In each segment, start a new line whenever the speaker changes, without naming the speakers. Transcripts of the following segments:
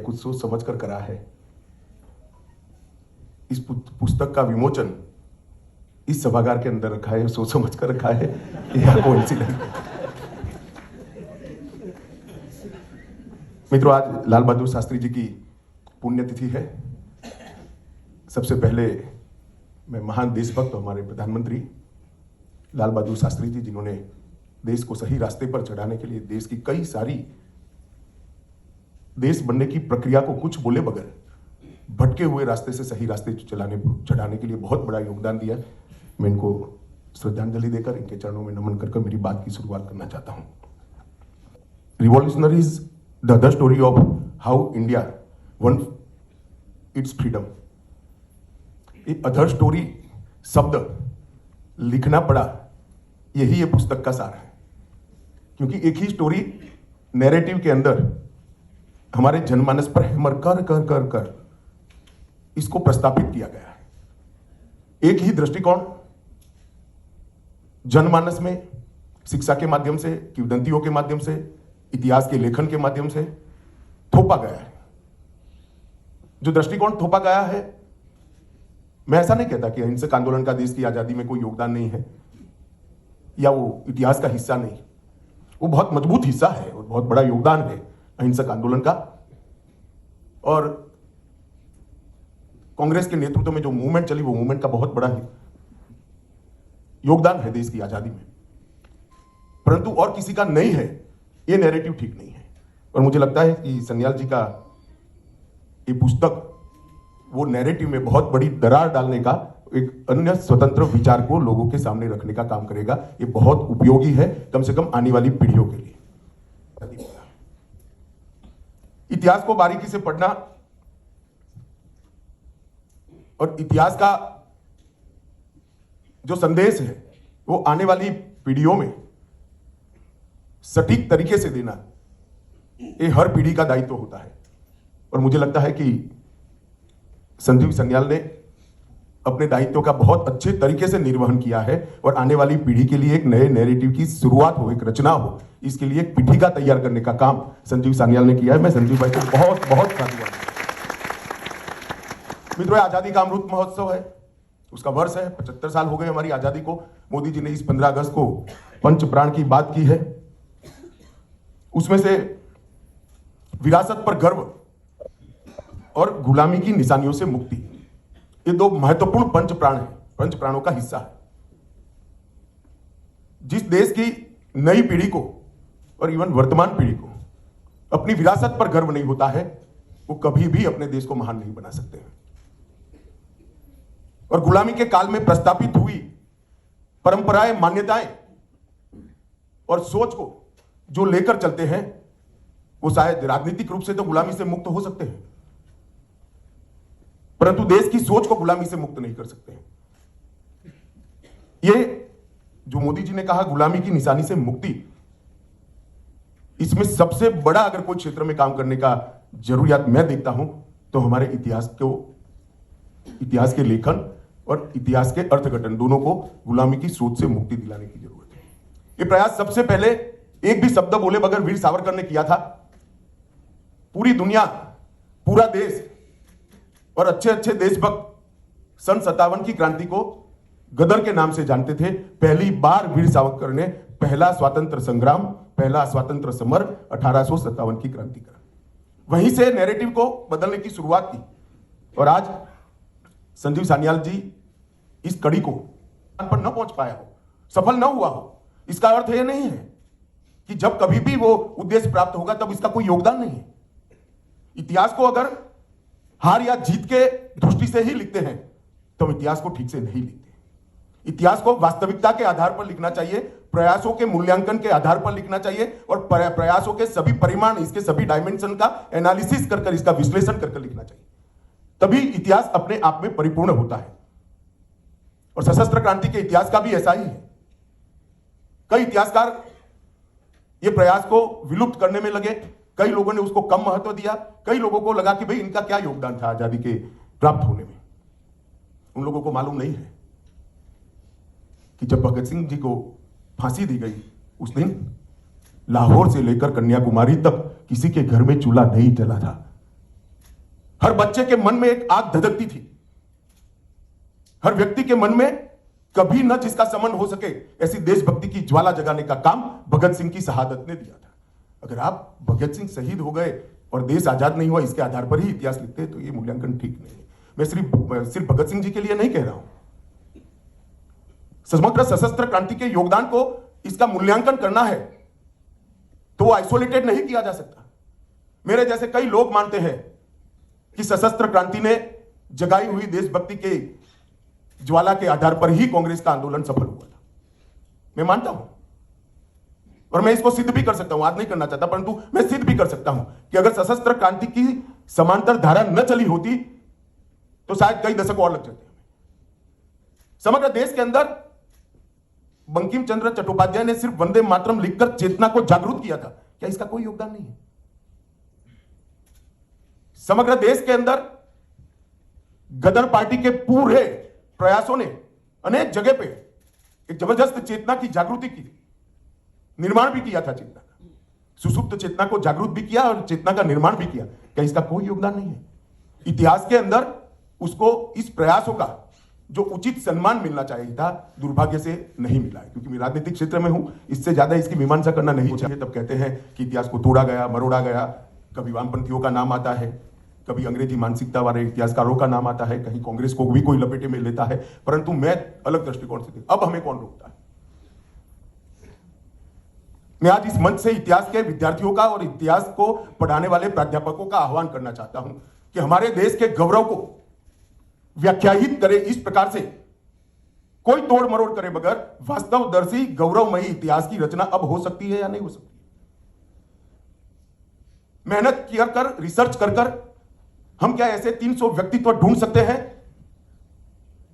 कुछ सोच समझ कर करा है। इस पुस्तक का विमोचन इस सभागार के अंदर रखा है, सोच समझ कर रखा है या कोइंसिडेंस। मित्रों, आज लाल बहादुर शास्त्री जी की पुण्यतिथि है। सबसे पहले मैं महान देशभक्त हमारे प्रधानमंत्री लाल बहादुर शास्त्री जी, जिन्होंने देश को सही रास्ते पर चढ़ाने के लिए देश की कई सारी देश बनने की प्रक्रिया को कुछ बोले बगैर भटके हुए रास्ते से सही रास्ते चढ़ाने के लिए बहुत बड़ा योगदान दिया। मैं इनको श्रद्धांजलि देकर इनके चरणों में नमन कर मेरी बात की शुरुआत करना चाहता हूं। Revolutionary is the other story of how India one it's freedom. ये अदर स्टोरी शब्द लिखना पड़ा, यही ये पुस्तक का सार है, क्योंकि एक ही स्टोरी नैरेटिव के अंदर हमारे जनमानस पर हैमर कर कर कर कर इसको प्रस्तापित किया गया है। एक ही दृष्टिकोण जनमानस में शिक्षा के माध्यम से, किंवदंतियों के माध्यम से, इतिहास के लेखन के माध्यम से थोपा गया है। जो दृष्टिकोण थोपा गया है, मैं ऐसा नहीं कहता कि अहिंसक आंदोलन का देश की आजादी में कोई योगदान नहीं है या वो इतिहास का हिस्सा नहीं। वो बहुत मजबूत हिस्सा है और बहुत बड़ा योगदान है अहिंसक आंदोलन का। और कांग्रेस के नेतृत्व में जो मूवमेंट चली, वो मूवमेंट का बहुत बड़ा योगदान है देश की आजादी में। परंतु और किसी का नहीं है, ये नैरेटिव ठीक नहीं है। और मुझे लगता है कि सन्याल जी का ये पुस्तक वो नैरेटिव में बहुत बड़ी दरार डालने का, एक अन्य स्वतंत्र विचार को लोगों के सामने रखने का काम करेगा। ये बहुत उपयोगी है, कम से कम आने वाली पीढ़ियों के लिए। इतिहास को बारीकी से पढ़ना और इतिहास का जो संदेश है वो आने वाली पीढ़ियों में सटीक तरीके से देना, ये हर पीढ़ी का दायित्व होता है। और मुझे लगता है कि संजीव सन्याल ने अपने दायित्व का बहुत अच्छे तरीके से निर्वहन किया है और आने वाली पीढ़ी के लिए एक नए नैरेटिव की शुरुआत हो, एक रचना हो, इसके लिए एक पीठिका तैयार करने का काम संजीव सन्याल ने किया है। मैं संजीव भाई को बहुत बहुत साधुवाद। मित्रों, आजादी का अमृत महोत्सव है, उसका वर्ष है। 75 साल हो गए हमारी आजादी को। मोदी जी ने इस 15 अगस्त को पंच प्राण की बात की है। उसमें से विरासत पर गर्व और गुलामी की निशानियों से मुक्ति, ये दो महत्वपूर्ण पंच प्राण है, पंच प्राणों का हिस्सा है। जिस देश की नई पीढ़ी को और इवन वर्तमान पीढ़ी को अपनी विरासत पर गर्व नहीं होता है, वो कभी भी अपने देश को महान नहीं बना सकते हैं। और गुलामी के काल में प्रस्तापित हुई परंपराएं, मान्यताएं और सोच को जो लेकर चलते हैं, वो शायद राजनीतिक रूप से तो गुलामी से मुक्त हो सकते हैं, परंतु देश की सोच को गुलामी से मुक्त नहीं कर सकते हैं। ये जो मोदी जी ने कहा गुलामी की निशानी से मुक्ति, इसमें सबसे बड़ा अगर कोई क्षेत्र में काम करने का जरूरियात मैं देखता हूं तो हमारे इतिहास के लेखन और इतिहास के अर्थघटन दोनों को गुलामी की सोच से मुक्ति दिलाने की जरूरत है। ये प्रयास सबसे पहले एक भी शब्द बोले बगैर वीर सावरकर ने किया था। पूरी दुनिया, पूरा देश और अच्छे अच्छे देशभक्त सन 57 की क्रांति को गदर के नाम से जानते थे। पहली बार वीर सावरकर ने पहला स्वातंत्र संग्राम, पहला स्वातंत्र समर 1857 की क्रांति करा। वहीं से नैरेटिव को बदलने की शुरुआत की। और आज संजीव सान्याल जी इस कड़ी को पर न पहुंच पाया हो, सफल न हुआ हो, इसका अर्थ यह नहीं है कि जब कभी भी वो उद्देश्य प्राप्त होगा तब इसका कोई योगदान नहीं है। इतिहास को अगर हार या जीत के दृष्टि से ही लिखते हैं तो हम इतिहास को ठीक से नहीं लिखते। इतिहास को वास्तविकता के आधार पर लिखना चाहिए, प्रयासों के मूल्यांकन के आधार पर लिखना चाहिए और प्रयासों के सभी परिमाण, इसके सभी डायमेंशन का एनालिसिस कर इसका विश्लेषण कर लिखना चाहिए। तभी इतिहास अपने आप में परिपूर्ण होता है। और सशस्त्र क्रांति के इतिहास का भी ऐसा ही है। कई इतिहासकार ये प्रयास को विलुप्त करने में लगे, कई लोगों ने उसको कम महत्व दिया, कई लोगों को लगा कि भाई इनका क्या योगदान था आजादी के प्राप्त होने में। उन लोगों को मालूम नहीं है कि जब भगत सिंह जी को फांसी दी गई, उस दिन लाहौर से लेकर कन्याकुमारी तक किसी के घर में चूल्हा नहीं जला था। हर बच्चे के मन में एक आग धधकती थी, हर व्यक्ति के मन में कभी न जिसका समन हो सके ऐसी देशभक्ति की ज्वाला जगाने का काम भगत सिंह की शहादत ने दिया था। अगर आप भगत सिंह शहीद हो गए और देश आजाद नहीं हुआ इसके आधार पर ही इतिहास लिखते हैं तो ये मूल्यांकन ठीक नहीं है। मैं सिर्फ भगत सिंह जी के लिए नहीं कह रहा हूं, समग्र सशस्त्र क्रांति के योगदान को इसका मूल्यांकन करना है तो वो आइसोलेटेड नहीं किया जा सकता। मेरे जैसे कई लोग मानते हैं कि सशस्त्र क्रांति ने जगाई हुई देशभक्ति के ज्वाला के आधार पर ही कांग्रेस का आंदोलन सफल हुआ था। मैं मानता हूं और मैं इसको सिद्ध भी कर सकता हूं, आज नहीं करना चाहता परंतु मैं सिद्ध भी कर सकता हूं कि अगर सशस्त्र क्रांति की समांतर धारा न चली होती तो शायद कई दशक और लग जाते। समग्र देश के अंदर बंकिम चंद्र चट्टोपाध्याय ने सिर्फ वंदे मातरम लिखकर चेतना को जागरूक किया था, क्या इसका कोई योगदान नहीं है? समग्र देश के अंदर गदर पार्टी के पूरे प्रयासों ने अनेक जगह पे एक जबरदस्त चेतना की जागृति की, निर्माण भी किया था चेतना का, सुसुप्त चेतना को जागरूक भी किया और चेतना का निर्माण भी किया। क्या इसका कोई योगदान नहीं है? इतिहास के अंदर उसको इस प्रयासों का जो उचित सम्मान मिलना चाहिए था दुर्भाग्य से नहीं मिला है। क्योंकि मैं राजनीतिक क्षेत्र में हूं, इससे ज्यादा इसकी मीमांसा करना नहीं चाहिए। तब कहते हैं कि इतिहास को तोड़ा गया, मरोड़ा गया, कभी वामपंथियों का नाम आता है, कभी अंग्रेजी मानसिकता वाले इतिहासकारों का नाम आता है, कहीं कांग्रेस को भी कोई लपेटे में लेता है, परंतु मैं अलग दृष्टिकोण से अब हमें कौन रोकता है? मैं आज इस मंच से इतिहास के विद्यार्थियों का और इतिहास को पढ़ाने वाले प्राध्यापकों का आह्वान करना चाहता हूं कि हमारे देश के गौरव को व्याख्यायित करे इस प्रकार से, कोई तोड़ मरोड़ करे बगैर वास्तवदर्शी गौरवमयी इतिहास की रचना अब हो सकती है या नहीं हो सकती? मेहनत किया कर, रिसर्च कर हम क्या ऐसे 300 व्यक्तित्व ढूंढ सकते हैं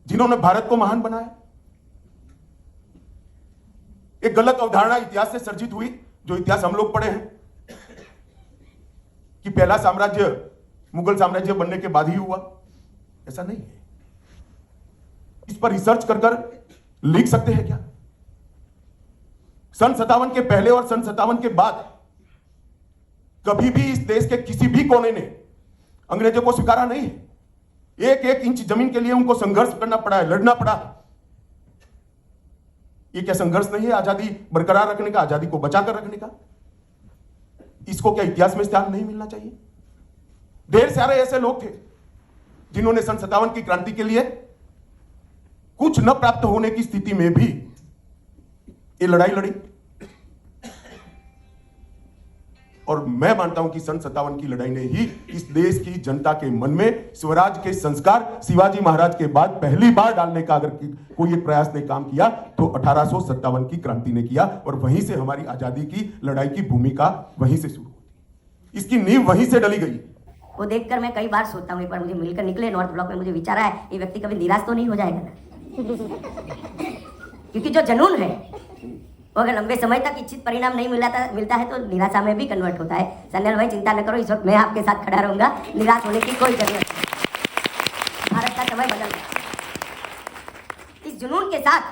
जिन्होंने भारत को महान बनाया? एक गलत अवधारणा इतिहास से सर्जित हुई, जो इतिहास हम लोग पढ़े हैं कि पहला साम्राज्य मुगल साम्राज्य बनने के बाद ही हुआ। ऐसा नहीं है। इस पर रिसर्च कर लिख सकते हैं क्या? सन 57 के पहले और सन 57 के बाद कभी भी इस देश के किसी भी कोने ने अंग्रेजों को स्वीकारा नहीं है। एक एक इंच जमीन के लिए उनको संघर्ष करना पड़ा है, लड़ना पड़ा है। ये क्या संघर्ष नहीं है आजादी बरकरार रखने का, आजादी को बचाकर रखने का? इसको क्या इतिहास में स्थान नहीं मिलना चाहिए? ढेर सारे ऐसे लोग थे जिन्होंने सन 57 की क्रांति के लिए कुछ न प्राप्त होने की स्थिति में भी ये लड़ाई लड़ी। और मैं मानता हूं कि सन 57 की लड़ाई ने ही इस देश की जनता के मन में स्वराज के संस्कार शिवाजी महाराज के बाद पहली बार डालने का अगर कोई एक प्रयास ने काम किया तो 1857 की क्रांति ने किया। और वहीं से हमारी आजादी की लड़ाई की भूमिका वहीं से शुरू होती, इसकी नींव वहीं से डली गई।
वो देखकर मैं कई बार सोचता हूँ, एक बार मुझे मिलकर निकले नॉर्थ ब्लॉक में, मुझे विचार आया ये व्यक्ति कभी निराश तो नहीं हो जाएगा ना? क्योंकि जो जुनून है वो अगर लंबे समय तक इच्छित परिणाम नहीं मिलता है तो निराशा में भी कन्वर्ट होता है। सन्याल भाई चिंता न करो, इस वक्त मैं आपके साथ खड़ा रहूंगा, निराश होने की कोई जरूरत नहीं। भारत का समय बदल गया। इस जुनून के साथ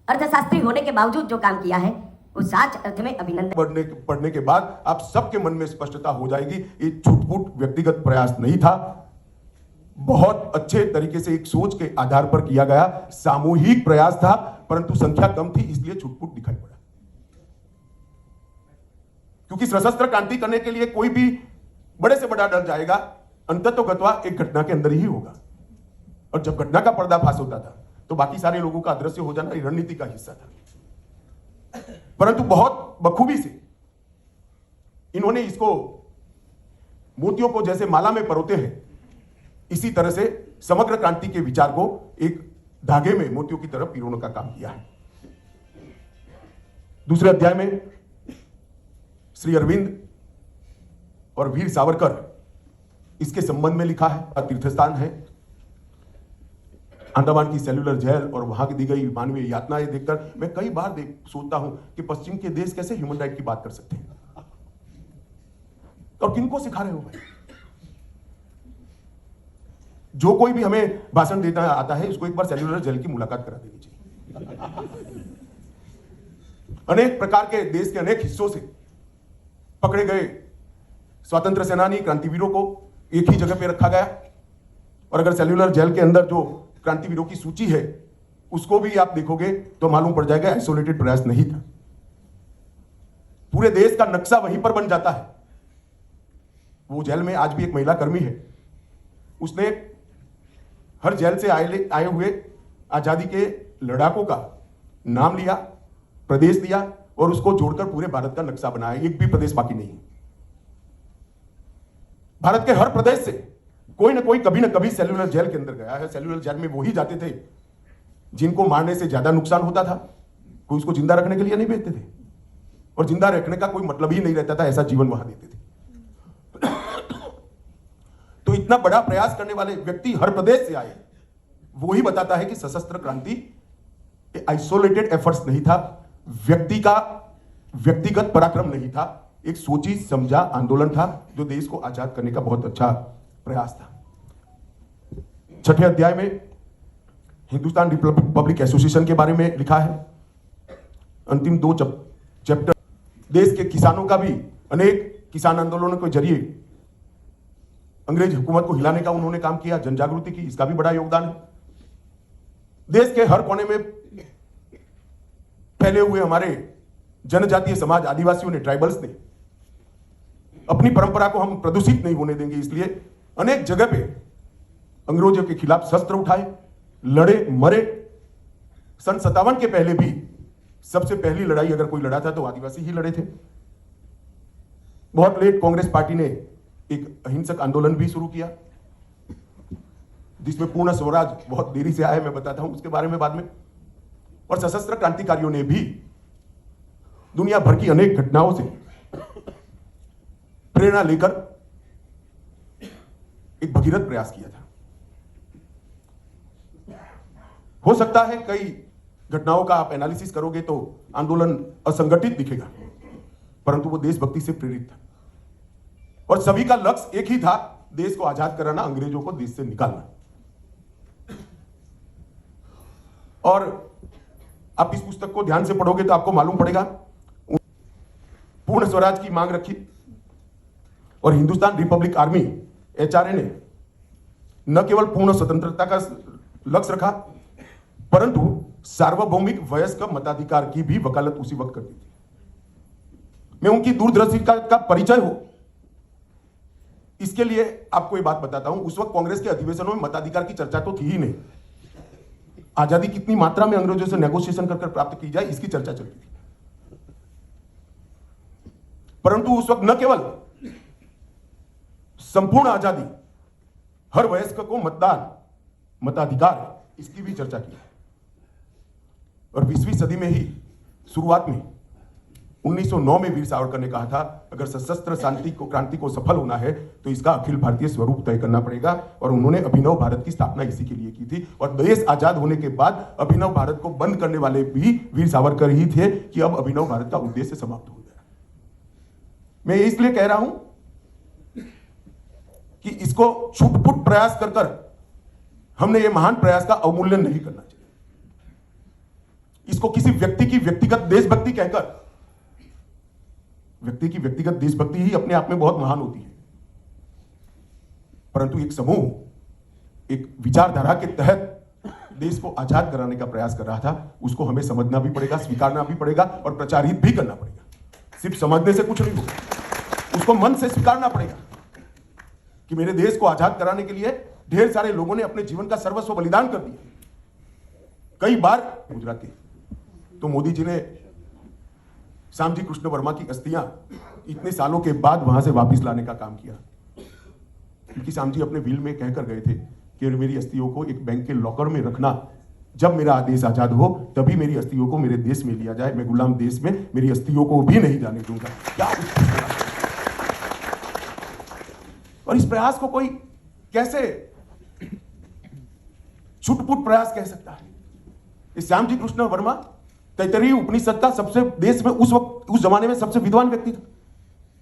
अर्थशास्त्री होने के बावजूद जो काम किया है वो सच अर्थ में अभिनंदन।
पढ़ने के बाद आप सबके मन में स्पष्टता हो जाएगी, ये छुटपुट व्यक्तिगत प्रयास नहीं था, बहुत अच्छे तरीके से एक सोच के आधार पर किया गया सामूहिक प्रयास था, परंतु संख्या कम थी इसलिए छुटपुट दिखाई पड़ा। क्योंकि सशस्त्र क्रांति करने के लिए कोई भी बड़े से बड़ा डर जाएगा, अंततोगत्वा एक घटना के अंदर ही होगा। और जब घटना का पर्दाफाश होता था तो बाकी सारे लोगों का अदृश्य हो जाना रणनीति का हिस्सा था। परंतु बहुत बखूबी से इन्होंने इसको मोतियों को जैसे माला में परोते हैं, इसी तरह से समग्र क्रांति के विचार को एक धागे में मोतियों की तरफ पिरोने का काम किया है। दूसरे अध्याय में श्री अरविंद और वीर सावरकर इसके संबंध में लिखा है। तीर्थस्थान है, अंडमान की सेल्युलर जेल और वहां की दी गई मानवीय यातनाएं देखकर मैं कई बार सोचता हूं कि पश्चिम के देश कैसे ह्यूमन राइट की बात कर सकते हैं और किनको सिखा रहे हो भाई? जो कोई भी हमें भाषण देता आता है उसको एक बार सेल्युलर जेल की मुलाकात करा देनी चाहिए। अनेक प्रकार के देश के अनेक हिस्सों से पकड़े गए स्वतंत्र सेनानी क्रांतिवीरों को एक ही जगह पे रखा गया। और अगर सेल्यूलर जेल के अंदर जो क्रांतिवीरों की सूची है उसको भी आप देखोगे तो मालूम पड़ जाएगा आइसोलेटेड प्रयास नहीं था। पूरे देश का नक्शा वहीं पर बन जाता है। वो जेल में आज भी एक महिला कर्मी है, उसने हर जेल से आए हुए आजादी के लड़ाकों का नाम लिया, प्रदेश दिया और उसको जोड़कर पूरे भारत का नक्शा बनाया। एक भी प्रदेश बाकी नहीं है। भारत के हर प्रदेश से कोई ना कोई कभी ना कभी सेल्यूलर जेल के अंदर गया है। सेल्यूलर जेल में वो ही जाते थे जिनको मारने से ज्यादा नुकसान होता था। कोई उसको जिंदा रखने के लिए नहीं भेजते थे और जिंदा रखने का कोई मतलब ही नहीं रहता था, ऐसा जीवन वहां देते थे। तो इतना बड़ा प्रयास करने वाले व्यक्ति हर प्रदेश से आए, वो ही बताता है कि सशस्त्र क्रांति आइसोलेटेड एफर्ट्स नहीं था, व्यक्तिगत पराक्रम नहीं था, एक सोची समझा आंदोलन था जो देश को आजाद करने का बहुत अच्छा प्रयास था। छठे अध्याय में हिंदुस्तान रिपब्लिक एसोसिएशन के बारे में लिखा है। अंतिम 2 चैप्टर देश के किसानों का भी अनेक किसान आंदोलनों के जरिए अंग्रेज हुकूमत को हिलाने का उन्होंने काम किया, जन जागृति की, इसका भी बड़ा योगदान है। देश के हर कोने में फैले हुए हमारे जनजातीय समाज, आदिवासियों ने, ट्राइबल्स ने अपनी परंपरा को हम प्रदूषित नहीं होने देंगे, इसलिए अनेक जगह पे अंग्रेजों के खिलाफ शस्त्र उठाए, लड़े, मरे। सन 57 के पहले भी सबसे पहली लड़ाई अगर कोई लड़ा था तो आदिवासी ही लड़े थे। बहुत लेट कांग्रेस पार्टी ने एक अहिंसक आंदोलन भी शुरू किया जिसमें पूर्ण स्वराज बहुत देरी से आया, मैं बताता हूं उसके बारे में बाद में। और सशस्त्र क्रांतिकारियों ने भी दुनिया भर की अनेक घटनाओं से प्रेरणा लेकर एक भगीरथ प्रयास किया था। हो सकता है कई घटनाओं का आप एनालिसिस करोगे तो आंदोलन असंगठित दिखेगा, परंतु वो देशभक्ति से प्रेरित था और सभी का लक्ष्य एक ही था, देश को आजाद कराना, अंग्रेजों को देश से निकालना। और आप इस पुस्तक को ध्यान से पढ़ोगे तो आपको मालूम पड़ेगा पूर्ण स्वराज की मांग रखी और हिंदुस्तान रिपब्लिक आर्मी HRA ने न केवल पूर्ण स्वतंत्रता का लक्ष्य रखा परंतु सार्वभौमिक वयस्क मताधिकार की भी वकालत उसी वक्त करती थी। मैं उनकी दूरदर्शिता का परिचय हो इसके लिए आपको ये बात बताता हूं। उस वक्त कांग्रेस के अधिवेशनों में मताधिकार की चर्चा तो थी ही नहीं। आजादी कितनी मात्रा में अंग्रेजों से नेगोशिएशन कर प्राप्त की जाए इसकी चर्चा चलती थी। परंतु उस वक्त न केवल संपूर्ण आजादी, हर वयस्क को मतदान, मताधिकार, इसकी भी चर्चा की। और 20वीं सदी में ही शुरुआत में 1909 में वीर सावरकर ने कहा था, अगर सशस्त्र क्रांति को सफल होना है तो इसका अखिल भारतीय स्वरूप तय करना पड़ेगा। और उन्होंने अभिनव भारत की स्थापना इसी के लिए की थी। और देश आजाद होने के बाद अभिनव भारत को बंद करने वाले भी वीर सावरकर ही थे कि अब अभिनव भारत का उद्देश्य समाप्त हो गया। मैं इसलिए कह रहा हूं कि इसको छूट-पुट प्रयास कर हमने ये महान प्रयास का अवमूल्यन नहीं करना चाहिए। इसको किसी व्यक्ति की व्यक्तिगत देशभक्ति कहकर, व्यक्ति की व्यक्तिगत देशभक्ति ही अपने आप में बहुत महान होती है, परंतु एक समूह एक विचारधारा के तहत देश को आजाद कराने का प्रयास कर रहा था, उसको हमें समझना भी पड़ेगा, स्वीकारना भी पड़ेगा और प्रचारित भी करना पड़ेगा। सिर्फ समझने से कुछ नहीं होगा, उसको मन से स्वीकारना पड़ेगा कि मेरे देश को आजाद कराने के लिए ढेर सारे लोगों ने अपने जीवन का सर्वस्व बलिदान कर दिया। कई बार गुजराती तो मोदी जी ने श्यामजी कृष्ण वर्मा की अस्थियां इतने सालों के बाद वहां से वापस लाने का काम किया, क्योंकि श्यामजी अपने विल में कहकर गए थे कि मेरी अस्थियों को एक बैंक के लॉकर में रखना, जब मेरा देश आजाद हो तभी मेरी अस्थियों को मेरे देश में लिया जाए, मैं गुलाम देश में मेरी अस्थियों को भी नहीं जाने दूंगा। क्या और इस प्रयास को कोई कैसे छुटपुट प्रयास कह सकता है? इस श्यामजी कृष्ण वर्मा तैतरीय उपनिषद का सबसे देश में उस जमाने में सबसे विद्वान व्यक्ति था,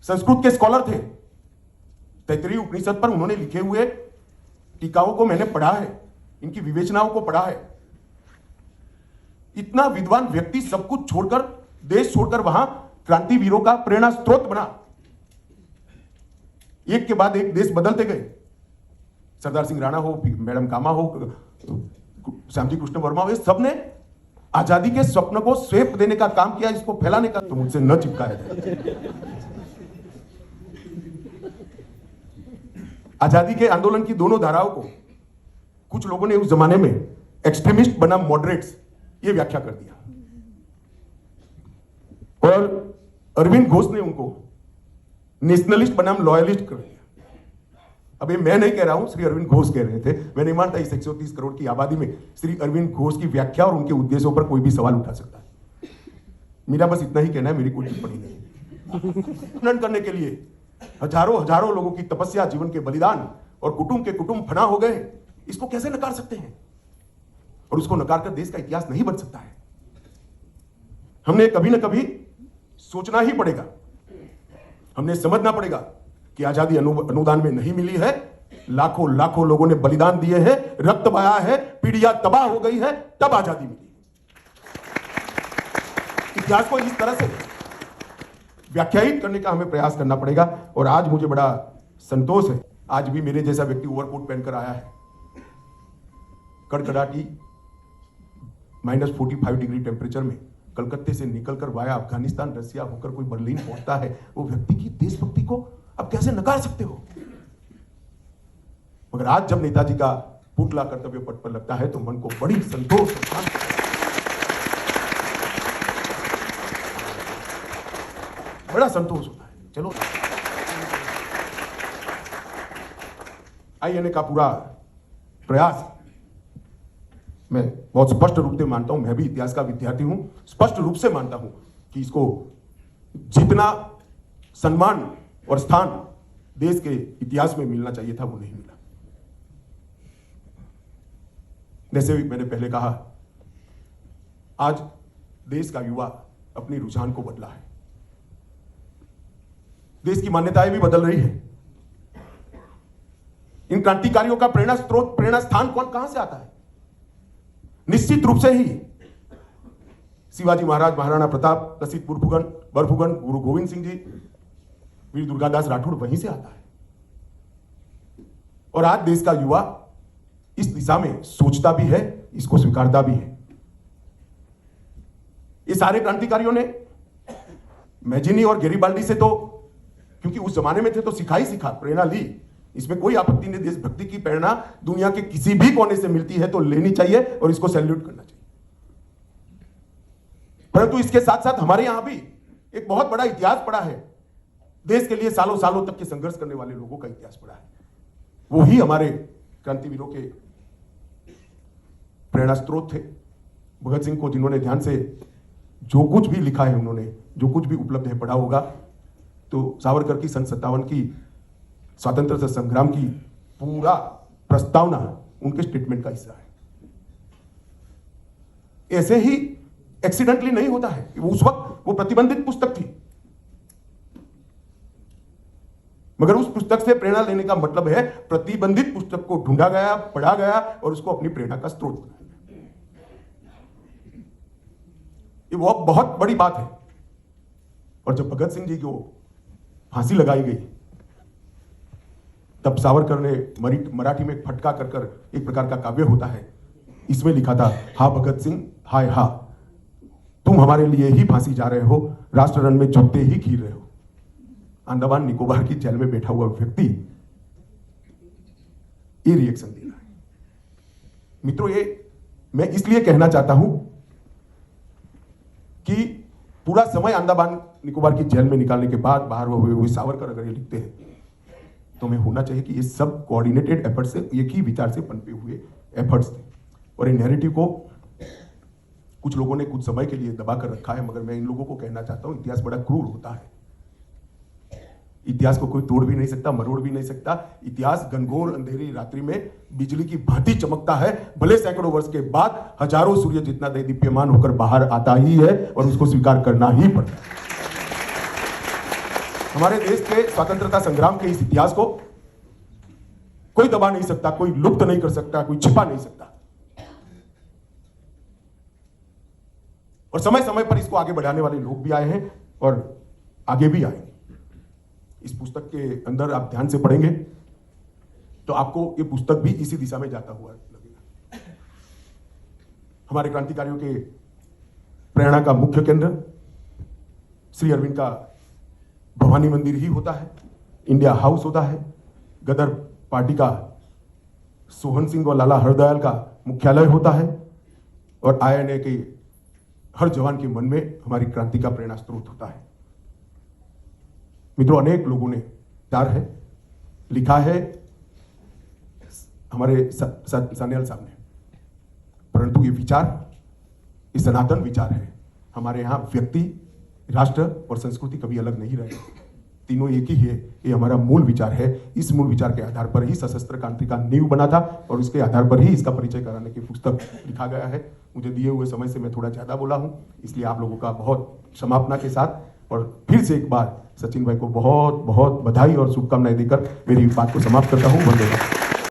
संस्कृत के स्कॉलर थे। तैतरीय उपनिषद पर उन्होंने लिखे हुए टीकाओं को मैंने पढ़ा है, इनकी विवेचनाओं को पढ़ा है। इतना विद्वान व्यक्ति सब कुछ छोड़कर, देश छोड़कर वहां क्रांतिवीरों का प्रेरणा स्रोत बना। एक के बाद एक देश बदलते गए। सरदार सिंह राणा हो, मैडम कामा हो, श्यामजी कृष्ण वर्मा हो, ये सब ने आजादी के स्वप्न को स्वेप देने का काम किया, इसको फैलाने का। तो मुझसे न चिपकाया जाए। आजादी के आंदोलन की दोनों धाराओं को कुछ लोगों ने उस जमाने में एक्सट्रीमिस्ट बनाम मॉडरेट्स ये व्याख्या कर दिया, और अरविंद घोष ने उनको नेशनलिस्ट बनाम लॉयलिस्ट कर दिया। अब ये मैं नहीं कह रहा हूं, श्री अरविंद घोष कह रहे थे। मैं नहीं मानता इस 130 करोड़ की आबादी में श्री अरविंद घोष की व्याख्या और उनके उद्देश्यों पर कोई भी सवाल उठा सकता है। मेरा बस इतना ही कहना है, मेरी कोई टिप्पणी नहीं। खनन करने के लिए हजारों लोगों की तपस्या, जीवन के बलिदान और कुटुंब के कुटुंब फना हो गए, इसको कैसे नकार सकते हैं? और उसको नकार कर देश का इतिहास नहीं बन सकता है। हमने कभी ना कभी सोचना ही पड़ेगा, हमने समझना पड़ेगा कि आजादी अनुदान में नहीं मिली है। लाखों लोगों ने बलिदान दिए हैं, रक्त बहाया है, पीढ़ियां तबाह हो गई है, तब आजादी मिली। इतिहास को इस तरह से व्याख्यायित करने का हमें प्रयास करना पड़ेगा। और आज मुझे बड़ा संतोष है, आज भी मेरे जैसा व्यक्ति ओवरकोट पहनकर आया है, कड़कड़ाटी -45 डिग्री टेम्परेचर में कलकत्ते से निकलकर वाया अफगानिस्तान, रसिया होकर कोई बर्लिन पहुंचता है। वो व्यक्ति की देशभक्ति को अब कैसे नकार सकते हो? मगर आज जब नेताजी का पुतला कर्तव्य पथ पर लगता है तो मन को बड़ी संतोष, बड़ा संतोष होता है। चलो, आईएनए का पूरा प्रयास मैं बहुत स्पष्ट रूप से मानता हूं, मैं भी इतिहास का विद्यार्थी हूं, स्पष्ट रूप से मानता हूं कि इसको जितना सम्मान और स्थान देश के इतिहास में मिलना चाहिए था वो नहीं मिला। जैसे मैंने पहले कहा, आज देश का युवा अपनी रुझान को बदला है, देश की मान्यताएं भी बदल रही है। इन क्रांतिकारियों का प्रेरणा स्रोत, प्रेरणा स्थान कहां से आता है? निश्चित रूप से ही शिवाजी महाराज, महाराणा प्रताप, लसित बरफुकन, गुरु गोविंद सिंह जी, वीर दुर्गादास राठौड़, वहीं से आता है। और आज देश का युवा इस दिशा में सोचता भी है, इसको स्वीकारता भी है। ये सारे क्रांतिकारियों ने मैजिनी और गेरिबाल्डी से तो, क्योंकि उस जमाने में थे तो सीखा, प्रेरणा ली। इसमें कोई आपत्ति नहीं। देशभक्ति की प्रेरणा दुनिया के किसी भी कोने से मिलती है तो लेनी चाहिए और इसको सैल्यूट करना चाहिए। परंतु इसके साथ साथ हमारे यहां भी एक बहुत बड़ा इतिहास पड़ा है। देश के लिए सालों तक के संघर्ष करने वाले लोगों का इतिहास पड़ा है। वो ही हमारे क्रांतिवीरों के प्रेरणा स्रोत थे। भगत सिंह को जिन्होंने ध्यान से जो कुछ भी लिखा है, उन्होंने जो कुछ भी उपलब्ध है पढ़ा होगा, तो सावरकर की सन 57 की स्वतंत्रता संग्राम की पूरा प्रस्तावना उनके स्टेटमेंट का हिस्सा है। ऐसे ही एक्सीडेंटली नहीं होता है। उस वक्त वो प्रतिबंधित पुस्तक थी, मगर उस पुस्तक से प्रेरणा लेने का मतलब है प्रतिबंधित पुस्तक को ढूंढा गया, पढ़ा गया और उसको अपनी प्रेरणा का स्रोत बनाया। ये वो बहुत बड़ी बात है। और जब भगत सिंह जी को फांसी लगाई गई, तब सावरकर ने मराठी में फटका कर एक प्रकार का काव्य होता है, इसमें लिखा था, हा भगत सिंह हाय हा, तुम हमारे लिए ही फांसी जा रहे हो, राष्ट्र रण में जूते ही खीर रहे हो। अंडमान निकोबार की जेल में बैठा हुआ व्यक्ति ये रिएक्शन दे रहा है। मित्रों, ये मैं इसलिए कहना चाहता हूं कि पूरा समय अंडमान निकोबार की जेल में निकालने के बाद बाहर हुए सावरकर अगर ये लिखते हैं तो हमें होना चाहिए कि ये सब कोऑर्डिनेटेड एफर्ट से, एक ही विचार से पनपे हुए एफर्ट्स थे। और ये नैरेटिव को कुछ लोगों ने कुछ समय के लिए दबा कर रखा है, मगर मैं इन लोगों को कहना चाहता हूं, इतिहास बड़ा क्रूर होता है। इतिहास को कोई तोड़ भी नहीं सकता, मरोड़ भी नहीं सकता। इतिहास घनघोर अंधेरी रात्रि में बिजली की भांति चमकता है, भले सैकड़ों वर्ष के बाद हजारों सूर्य जितना दीप्यमान होकर बाहर आता ही है और उसको स्वीकार करना ही पड़ता है। हमारे देश के स्वतंत्रता संग्राम के इस इतिहास को कोई दबा नहीं सकता, कोई लुप्त नहीं कर सकता, कोई छिपा नहीं सकता। और समय समय पर इसको आगे बढ़ाने वाले लोग भी आए हैं और आगे भी आएंगे। इस पुस्तक के अंदर आप ध्यान से पढ़ेंगे तो आपको ये पुस्तक भी इसी दिशा में जाता हुआ लगेगा। हमारे क्रांतिकारियों के प्रेरणा का मुख्य केंद्र श्री अरविंद का भवानी मंदिर ही होता है, इंडिया हाउस होता है, गदर पार्टी का सोहन सिंह और लाला हरदयाल का मुख्यालय होता है, और INA के हर जवान के मन में हमारी क्रांति का प्रेरणा स्रोत होता है। मित्रों, अनेक लोगों ने विचार है लिखा है हमारे सान्याल साहब ने, परंतु ये विचार, ये सनातन विचार है। हमारे यहाँ व्यक्ति, राष्ट्र और संस्कृति कभी अलग नहीं रहे, तीनों एक ही है। ये हमारा मूल विचार है। इस मूल विचार के आधार पर ही सशस्त्र क्रांति का नींव बना था और इसके आधार पर ही इसका परिचय कराने की पुस्तक लिखा गया है। मुझे दिए हुए समय से मैं थोड़ा ज्यादा बोला हूं, इसलिए आप लोगों का बहुत क्षमापना के साथ और फिर से एक बार सचिन भाई को बहुत बहुत बधाई और शुभकामनाएं देकर मेरी बात को समाप्त करता हूं। वंदे मातरम।